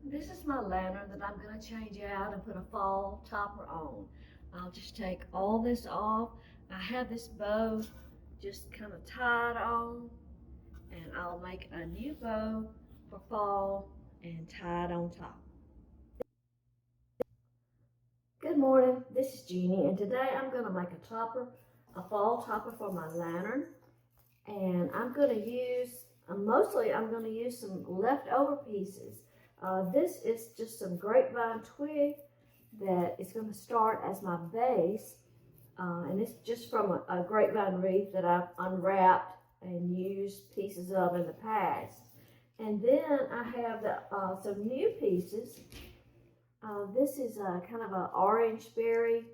This is my lantern that I'm going to change out and put a fall topper on. I'll just take all this off. I have this bow just kind of tied on, and I'll make a new bow for fall and tie it on top. Good morning, this is Jeannie, and today I'm going to make a fall topper for my lantern. And I'm going to use, mostly I'm going to use some leftover pieces. This is just some grapevine twig that is going to start as my base. And it's just from a grapevine wreath that I've unwrapped and used pieces of in the past. And then I have some new pieces. This is kind of an orange berry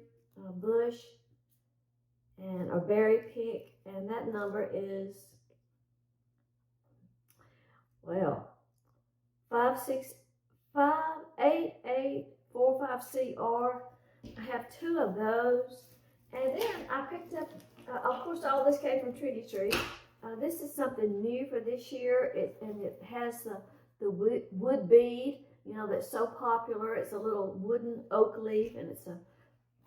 bush and a berry pink, and that number is, well, 5658845CR. I have two of those. And then I picked up, of course, all this came from Trendy Tree. This is something new for this year. It has the wood bead, you know, that's so popular. It's a little wooden oak leaf, and it's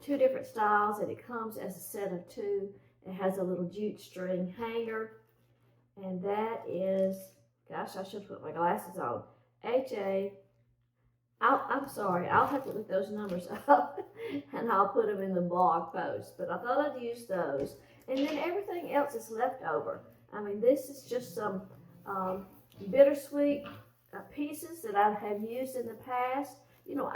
two different styles, and it comes as a set of two. It has a little jute string hanger, and that is, gosh, I should put my glasses on. I'm sorry, I'll have to look those numbers up and I'll put them in the blog post. But I thought I'd use those. And then everything else is left over. I mean, this is just some bittersweet pieces that I have used in the past. You know,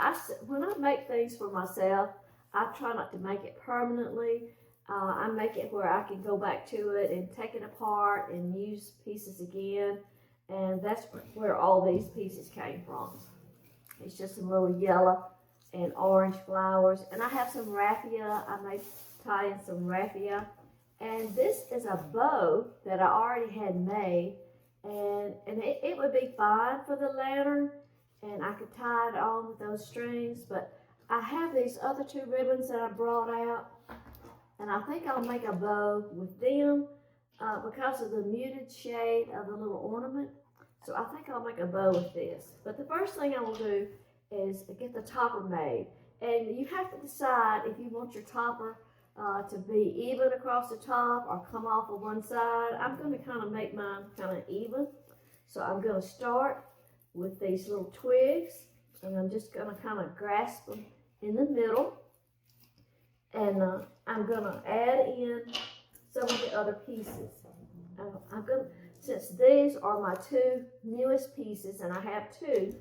when I make things for myself, I try not to make it permanently. I make it where I can go back to it and take it apart and use pieces again. And that's where all these pieces came from. It's just some little yellow and orange flowers. And I have some raffia. I may tie in some raffia. And this is a bow that I already had made. And it would be fine for the lantern. And I could tie it on with those strings. But I have these other two ribbons that I brought out. And I think I'll make a bow with them because of the muted shade of the little ornament. So I think I'll make a bow with this. But the first thing I will do is get the topper made. And you have to decide if you want your topper to be even across the top or come off of one side. I'm going to kind of make mine kind of even. So I'm going to start with these little twigs. And I'm just going to kind of grasp them in the middle. And I'm going to add in some of the other pieces. Since these are my two newest pieces, and I have two,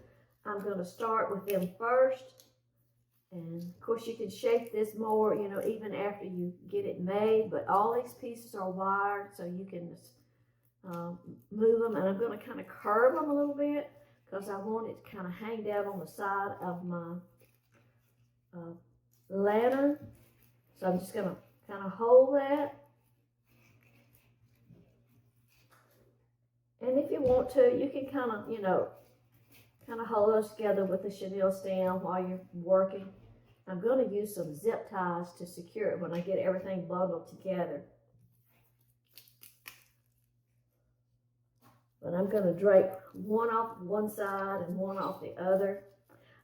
I'm going to start with them first. And of course you can shape this more, you know, even after you get it made, but all these pieces are wired so you can move them. And I'm going to kind of curve them a little bit because I want it to kind of hang down on the side of my lantern. So I'm just going to kind of hold that. And if you want to, you can kind of, you know, kind of hold those together with the chenille stem while you're working. I'm going to use some zip ties to secure it when I get everything bundled together. But I'm going to drape one off one side and one off the other.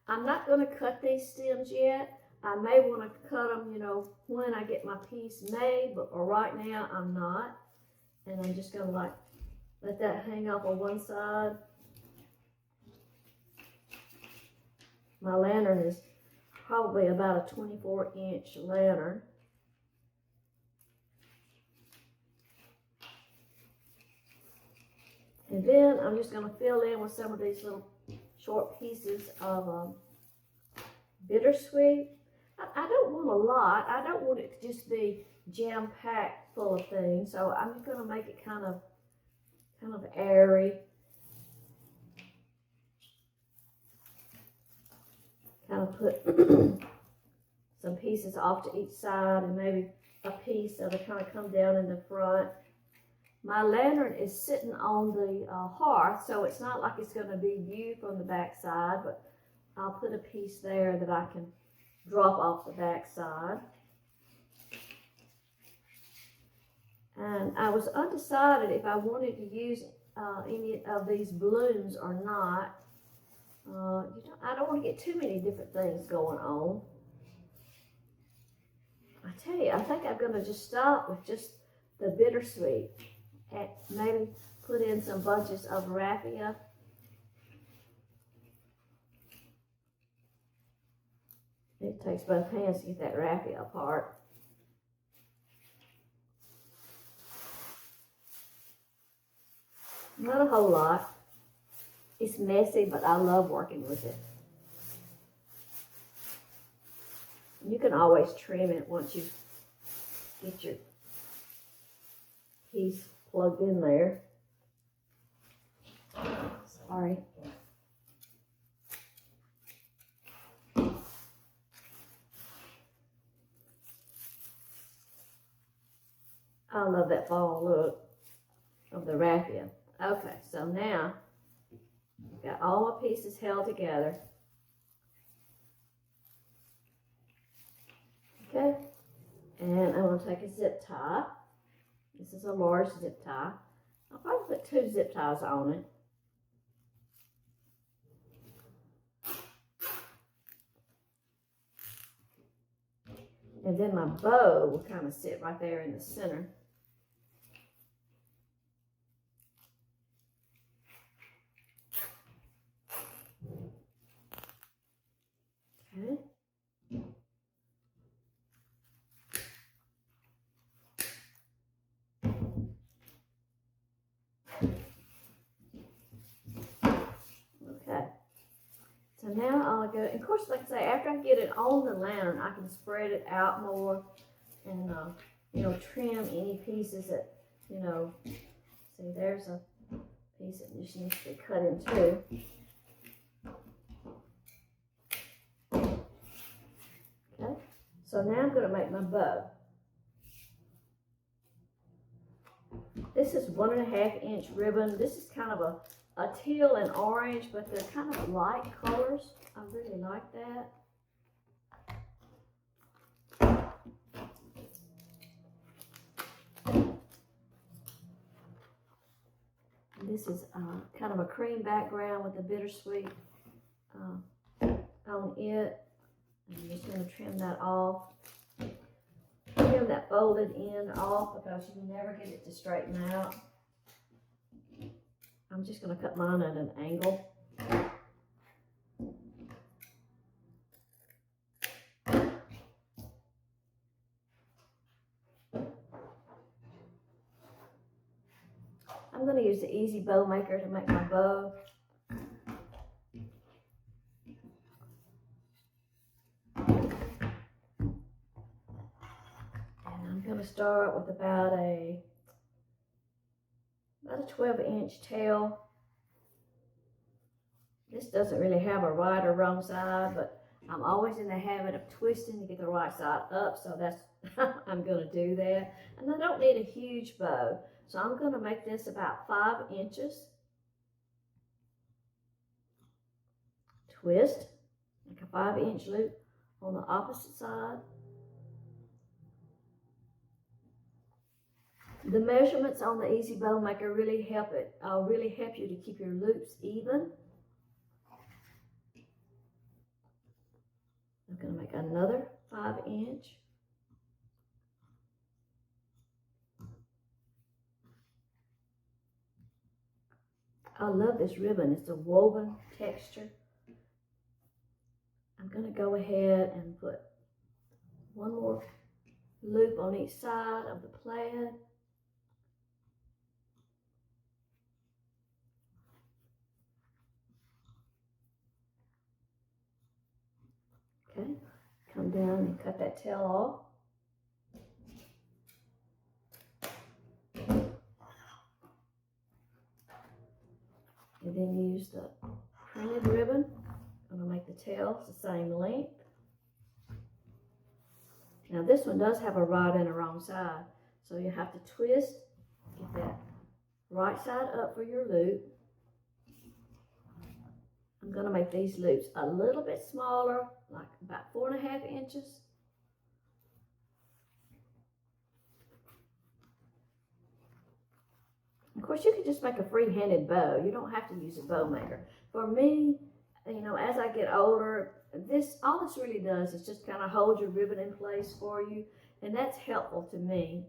I'm not going to cut these stems yet. I may want to cut them, you know, when I get my piece made, but for right now, I'm not. And I'm just going to like let that hang off on one side. My lantern is probably about a 24-inch lantern. And then I'm just going to fill in with some of these little short pieces of bittersweet. I don't want a lot. I don't want it to just be jam-packed full of things. So I'm just going to make it kind of airy. Kind of put some pieces off to each side and maybe a piece that'll kind of come down in the front. My lantern is sitting on the hearth, so it's not like it's going to be viewed from the back side, but I'll put a piece there that I can drop off the back side. And I was undecided if I wanted to use any of these balloons or not. I don't want to get too many different things going on. I tell you, I think I'm going to just stop with just the bittersweet. And maybe put in some bunches of raffia. It takes both hands to get that raffia apart. Not a whole lot. It's messy, but I love working with it. You can always trim it once you get your piece plugged in there. Sorry. I love that fall look of the raffia. Okay, so now I've got all my pieces held together. Okay, and I'm going to take a zip tie. This is a large zip tie. I'll probably put 2 zip ties on it. And then my bow will kind of sit right there in the center. Okay. Okay. So now I'll go, and of course, like I say, after I get it on the lantern, I can spread it out more and, you know, trim any pieces that, you know, see, there's a piece that just needs to be cut in two. Okay, so now I'm going to make my bow. This is 1.5 inch ribbon. This is kind of a teal and orange, but they're kind of light colors. I really like that. And this is kind of a cream background with a bittersweet on it. I'm just going to trim that off. Trim that folded end off because you can never get it to straighten out. I'm just going to cut mine at an angle. I'm going to use the Easy Bow Maker to make my bow. And I'm going to start with about a 12-inch tail. This doesn't really have a right or wrong side, but I'm always in the habit of twisting to get the right side up, so that's I'm going to do that. And I don't need a huge bow, so I'm going to make this about 5 inches. Twist, like a 5-inch loop on the opposite side. The measurements on the Easy Bow Maker really help you to keep your loops even. I'm going to make another 5-inch. I love this ribbon. It's a woven texture. I'm going to go ahead and put one more loop on each side of the plaid. Okay, come down and cut that tail off. And then use the printed ribbon. I'm going to make the tails the same length. Now this one does have a right and a wrong side, so you have to twist, get that right side up for your loop. I'm going to make these loops a little bit smaller, like about 4.5 inches. Of course, you can just make a free-handed bow. You don't have to use a bow maker. For me, you know, as I get older, all this really does is just kind of hold your ribbon in place for you, and that's helpful to me.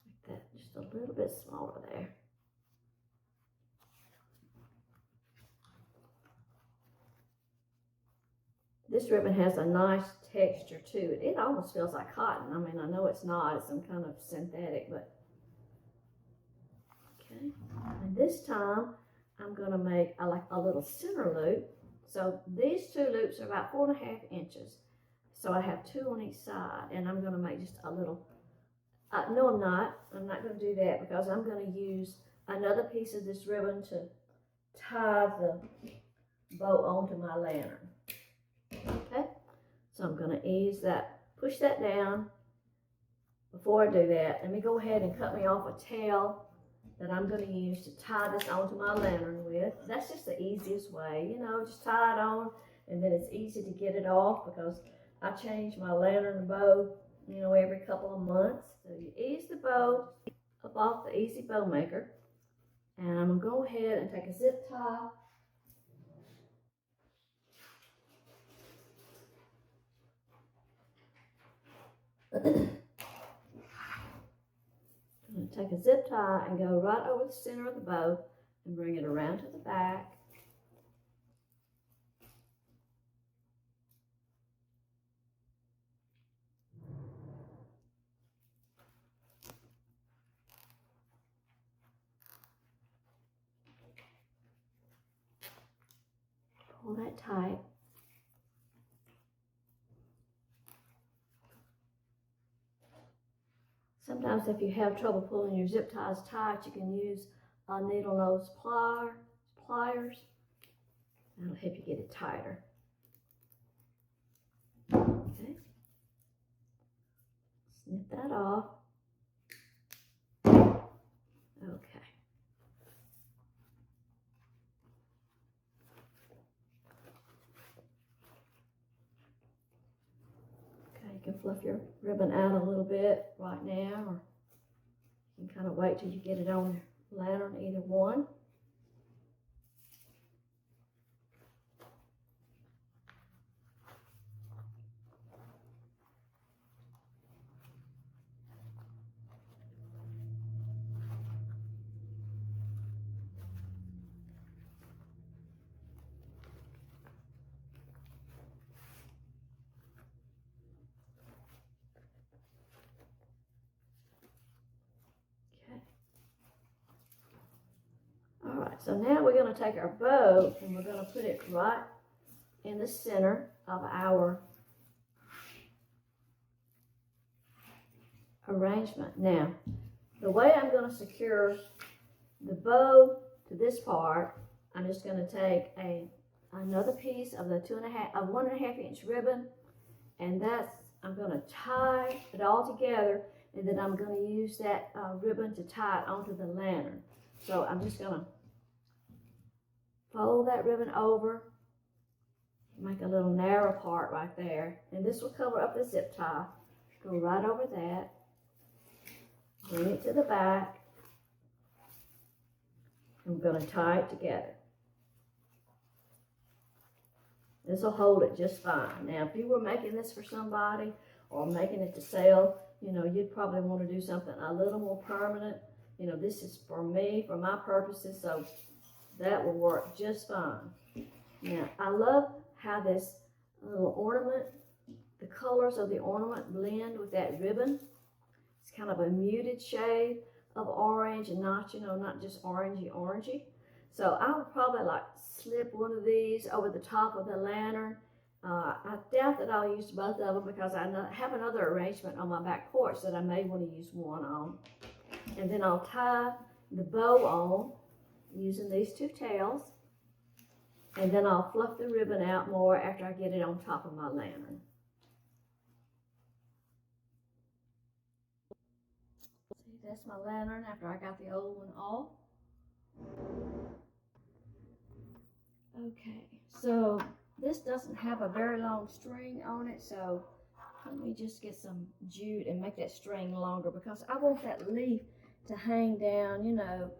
Like that, just a little bit smaller there. This ribbon has a nice texture to it. It almost feels like cotton. I mean, I know it's not, it's some kind of synthetic, but okay. And this time I'm going to make like a little center loop. So these two loops are about 4.5 inches. So I have 2 on each side, and I'm going to make just a little, no I'm not. I'm not going to do that because I'm going to use another piece of this ribbon to tie the bow onto my lantern. Okay, so I'm going to push that down. Before I do that, let me go ahead and cut me off a tail that I'm going to use to tie this onto my lantern with. That's just the easiest way, you know, just tie it on, and then it's easy to get it off because I change my lantern bow, you know, every couple of months. So you ease the bow up off the Easy Bow Maker, and I'm going to go ahead and take a zip tie. I'm going to take a zip tie and go right over the center of the bow and bring it around to the back. Pull that tight. Sometimes if you have trouble pulling your zip ties tight, you can use needle nose pliers. That'll help you get it tighter. Okay. Snip that off. Okay. Okay, you can fluff your ribbon out a little bit right now, or you can kind of wait till you get it on the lantern, either one. So now we're going to take our bow and we're going to put it right in the center of our arrangement. Now, the way I'm going to secure the bow to this part, I'm just going to take another piece of the 1.5 inch ribbon, and I'm going to tie it all together, and then I'm going to use that ribbon to tie it onto the lantern. So I'm just going to fold that ribbon over, make a little narrow part right there, and this will cover up the zip tie. Go right over that, bring it to the back, and we're going to tie it together. This will hold it just fine. Now, if you were making this for somebody or making it to sell, you know, you'd probably want to do something a little more permanent. You know, this is for me, for my purposes, so that will work just fine. Now, I love how this little ornament, the colors of the ornament blend with that ribbon. It's kind of a muted shade of orange and not, you know, not just orangey. So I would probably like slip one of these over the top of the lantern. I doubt that I'll use both of them because I have another arrangement on my back porch that I may want to use one on. And then I'll tie the bow on using these two tails, and then I'll fluff the ribbon out more after I get it on top of my lantern. See, that's my lantern after I got the old one off. Okay, so this doesn't have a very long string on it, so let me just get some jute and make that string longer because I want that leaf to hang down, you know,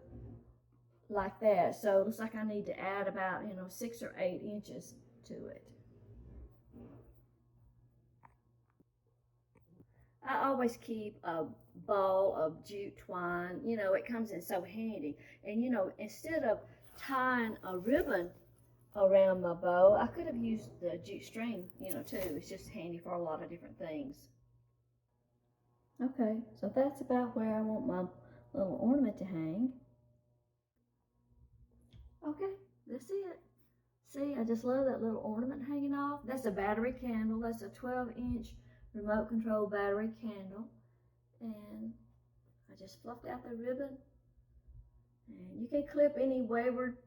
like that. So it looks like I need to add about, 6 or 8 inches to it. I always keep a ball of jute twine. It comes in so handy. And instead of tying a ribbon around my bow, I could have used the jute string, too. It's just handy for a lot of different things. Okay, so that's about where I want my little ornament to hang. Okay, that's it. See, I just love that little ornament hanging off. That's a battery candle. That's a 12-inch remote control battery candle. And I just fluffed out the ribbon. And you can clip any wayward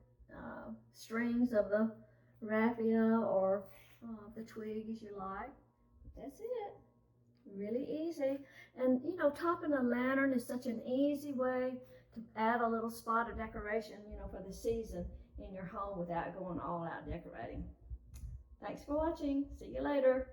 strings of the raffia or the twig as you like. That's it. Really easy. And topping a lantern is such an easy way to add a little spot of decoration, for the season in your home without going all out decorating. Thanks for watching. See you later.